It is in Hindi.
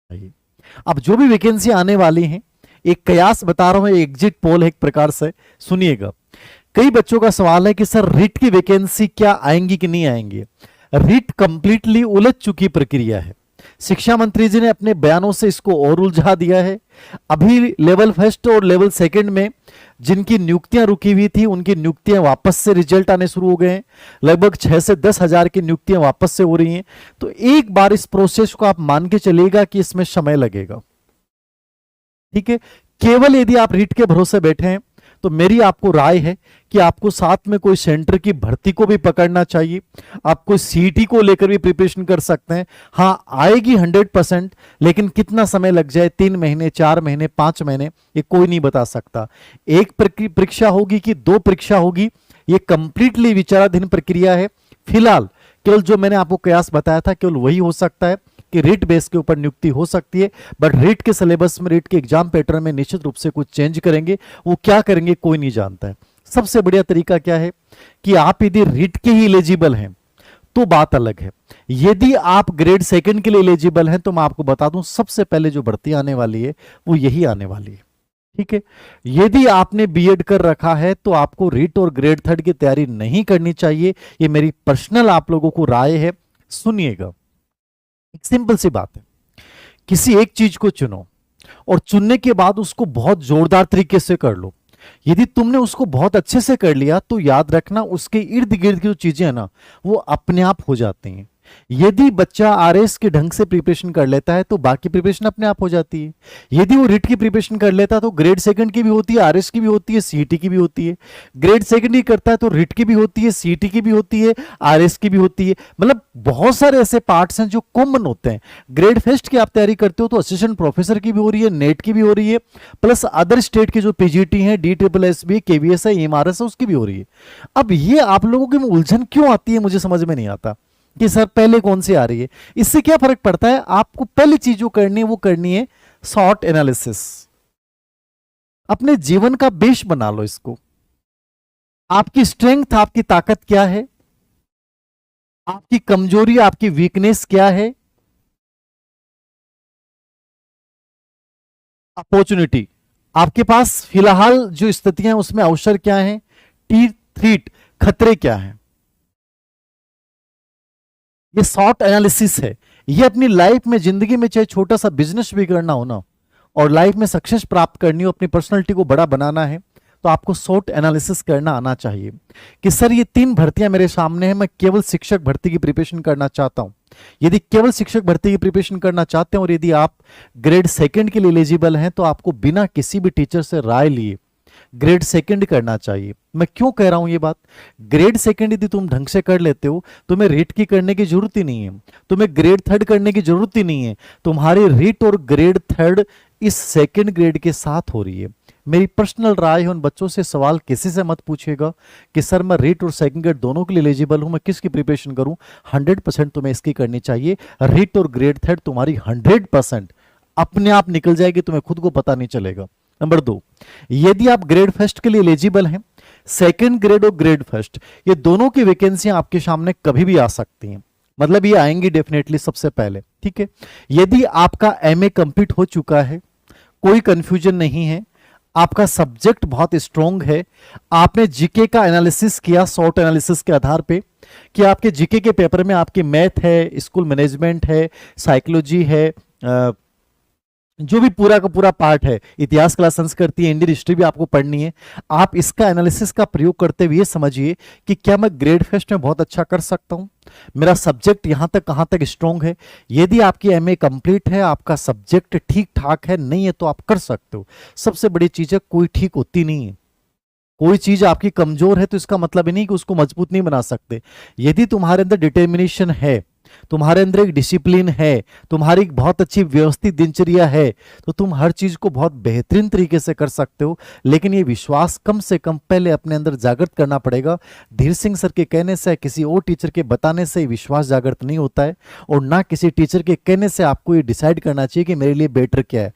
चाहिए। अब जो भी वैकेंसी आने वाली हैं, एक कयास बता रहा हूं, एग्जिट पोल है एक प्रकार से, सुनिएगा। कई बच्चों का सवाल है कि सर रिट की वैकेंसी क्या आएंगी कि नहीं आएंगी। रिट कंप्लीटली उलझ चुकी प्रक्रिया है। शिक्षा मंत्री जी ने अपने बयानों से इसको और उलझा दिया है। अभी लेवल फर्स्ट और लेवल सेकंड में जिनकी नियुक्तियां रुकी हुई थी, उनकी नियुक्तियां वापस से रिजल्ट आने शुरू हो गए हैं। लगभग 6 से 10 हजार की नियुक्तियां वापस से हो रही हैं। तो एक बार इस प्रोसेस को आप मान के चलिएगा कि इसमें समय लगेगा। ठीक है, केवल यदि आप रीट के भरोसे बैठे हैं तो मेरी आपको राय है कि आपको साथ में कोई सेंटर की भर्ती को भी पकड़ना चाहिए। आप कोई सीईटी को लेकर भी प्रिपरेशन कर सकते हैं। हां, आएगी 100%, लेकिन कितना समय लग जाए, 3 महीने, 4 महीने, 5 महीने, ये कोई नहीं बता सकता। एक परीक्षा होगी कि 2 परीक्षा होगी, ये कंप्लीटली विचाराधीन प्रक्रिया है। फिलहाल केवल जो मैंने आपको कयास बताया था, केवल वही हो सकता है कि रीट बेस के ऊपर नियुक्ति हो सकती है। बट रीट के सिलेबस में, रीट के एग्जाम पैटर्न में निश्चित रूप से कुछ चेंज करेंगे। वो क्या करेंगे कोई नहीं जानता है। सबसे बढ़िया तरीका क्या है कि आप यदि रीट के ही एलिजिबल हैं तो बात अलग है। यदि आप ग्रेड सेकंड के लिए एलिजिबल हैं तो मैं आपको बता दूं, सबसे पहले जो भर्ती आने वाली है वो यही आने वाली है। ठीक है, यदि आपने बीएड कर रखा है तो आपको रीट और ग्रेड थर्ड की तैयारी नहीं करनी चाहिए। ये मेरी पर्सनल आप लोगों को राय है, सुनिएगा। एक सिंपल सी बात है, किसी एक चीज को चुनो और चुनने के बाद उसको बहुत जोरदार तरीके से कर लो। यदि तुमने उसको बहुत अच्छे से कर लिया तो याद रखना उसके इर्द गिर्द की जो चीजें हैं ना, वो अपने आप हो जाती हैं। यदि बच्चा आरएस के ढंग से प्रिपरेशन कर लेता है तो बाकी प्रिपरेशन अपने आप हो जाती है। यदि वो रिट की प्रिपरेशन कर लेता है तो ग्रेड सेकंड की भी होती है, आरएस की भी होती है, सीईटी की भी होती है। ग्रेड सेकंड ही करता है तो रिट की भी होती है, सीईटी की भी होती है, आरएस की भी होती है। मतलब बहुत सारे ऐसे पार्ट्स हैं जो कॉमन होते हैं। ग्रेड फेस्ट की आप तैयारी करते हो तो असिस्टेंट प्रोफेसर की भी हो रही है, नेट की भी हो रही है, प्लस अदर स्टेट के जो पीजीटी है, DSSB, केवीएस है, एमआरएस है, उसकी भी हो रही है। अब ये आप लोगों की उलझन क्यों आती है मुझे समझ में नहीं आता कि सर पहले कौन सी आ रही है। इससे क्या फर्क पड़ता है, आपको पहली चीज जो करनी है वो करनी है शॉर्ट एनालिसिस। अपने जीवन का बेस बना लो इसको। आपकी स्ट्रेंथ, आपकी ताकत क्या है, आपकी कमजोरी, आपकी वीकनेस क्या है, अपॉर्चुनिटी, आपके पास फिलहाल जो स्थितियां हैं उसमें अवसर क्या है, थ्रीट, खतरे क्या है। ये शॉर्ट एनालिसिस है। ये अपनी लाइफ में, जिंदगी में, चाहे छोटा सा बिजनेस भी करना हो ना और लाइफ में सक्सेस प्राप्त करनी हो, अपनी पर्सनालिटी को बड़ा बनाना है, तो आपको शॉर्ट एनालिसिस करना आना चाहिए कि सर ये 3 भर्तियां मेरे सामने हैं, मैं केवल शिक्षक भर्ती की प्रिपरेशन करना चाहता हूं। यदि केवल शिक्षक भर्ती की प्रिपरेशन करना चाहते हैं और यदि आप ग्रेड सेकंड के लिए एलिजिबल हैं तो आपको बिना किसी भी टीचर से राय लिए ग्रेड सेकंड करना चाहिए। मैं क्यों कह रहा हूं ये बात, ग्रेड सेकंड यदि तुम ढंग से कर लेते हो, तुम्हें रीट की करने की जरूरत ही नहीं है, तुम्हें ग्रेड थर्ड करने की जरूरत ही नहीं है। तुम्हारी रीट और ग्रेड थर्ड इस सेकंड ग्रेड के साथ हो रही है। मेरी पर्सनल राय है, उन बच्चों से सवाल किसी से मत पूछिएगा कि सर मैं रीट और सेकंड ग्रेड दोनों के लिए एलिजिबल हूं, मैं किसकी प्रिपरेशन करूं। 100% तुम्हें इसकी करनी चाहिए। रीट और ग्रेड थर्ड तुम्हारी 100% अपने आप निकल जाएगी, तुम्हें खुद को पता नहीं चलेगा। नंबर 2, यदि आप ग्रेड फर्स्ट के लिए एलिजिबल हैं, सेकंड ग्रेड और ग्रेड फर्स्ट ये दोनों की वैकेंसियां आपके सामने कभी भी आ सकती हैं। मतलब ये आएंगी डेफिनेटली सबसे पहले। ठीक है, यदि आपका एमए कंप्लीट हो चुका है, कोई कंफ्यूजन नहीं है, आपका सब्जेक्ट बहुत स्ट्रांग है, आपने जीके का एनालिसिस किया शॉर्ट एनालिसिस के आधार पे कि आपके जीके के पेपर में आपकी मैथ है, स्कूल मैनेजमेंट है, साइकोलॉजी है, जो भी पूरा का पूरा पार्ट है, इतिहास क्लास, संस्कृति, इंडियन हिस्ट्री भी आपको पढ़नी है। आप इसका एनालिसिस का प्रयोग करते हुए समझिए कि क्या मैं ग्रेड फेस्ट में बहुत अच्छा कर सकता हूं, मेरा सब्जेक्ट यहां तक कहां तक स्ट्रांग है। यदि आपकी एमए कंप्लीट है, आपका सब्जेक्ट ठीक ठाक है, नहीं है तो आप कर सकते हो। सबसे बड़ी चीज है, कोई ठीक होती नहीं है। कोई चीज आपकी कमजोर है तो इसका मतलब ही नहीं कि उसको मजबूत नहीं बना सकते। यदि तुम्हारे अंदर डिटर्मिनेशन है, तुम्हारे अंदर एक डिसिप्लिन है, तुम्हारी एक बहुत अच्छी व्यवस्थित दिनचर्या है, तो तुम हर चीज को बहुत बेहतरीन तरीके से कर सकते हो। लेकिन ये विश्वास कम से कम पहले अपने अंदर जागृत करना पड़ेगा। धीर सिंह सर के कहने से, किसी और टीचर के बताने से विश्वास जागृत नहीं होता है, और ना किसी टीचर के कहने से आपको ये डिसाइड करना चाहिए कि मेरे लिए बेटर क्या है।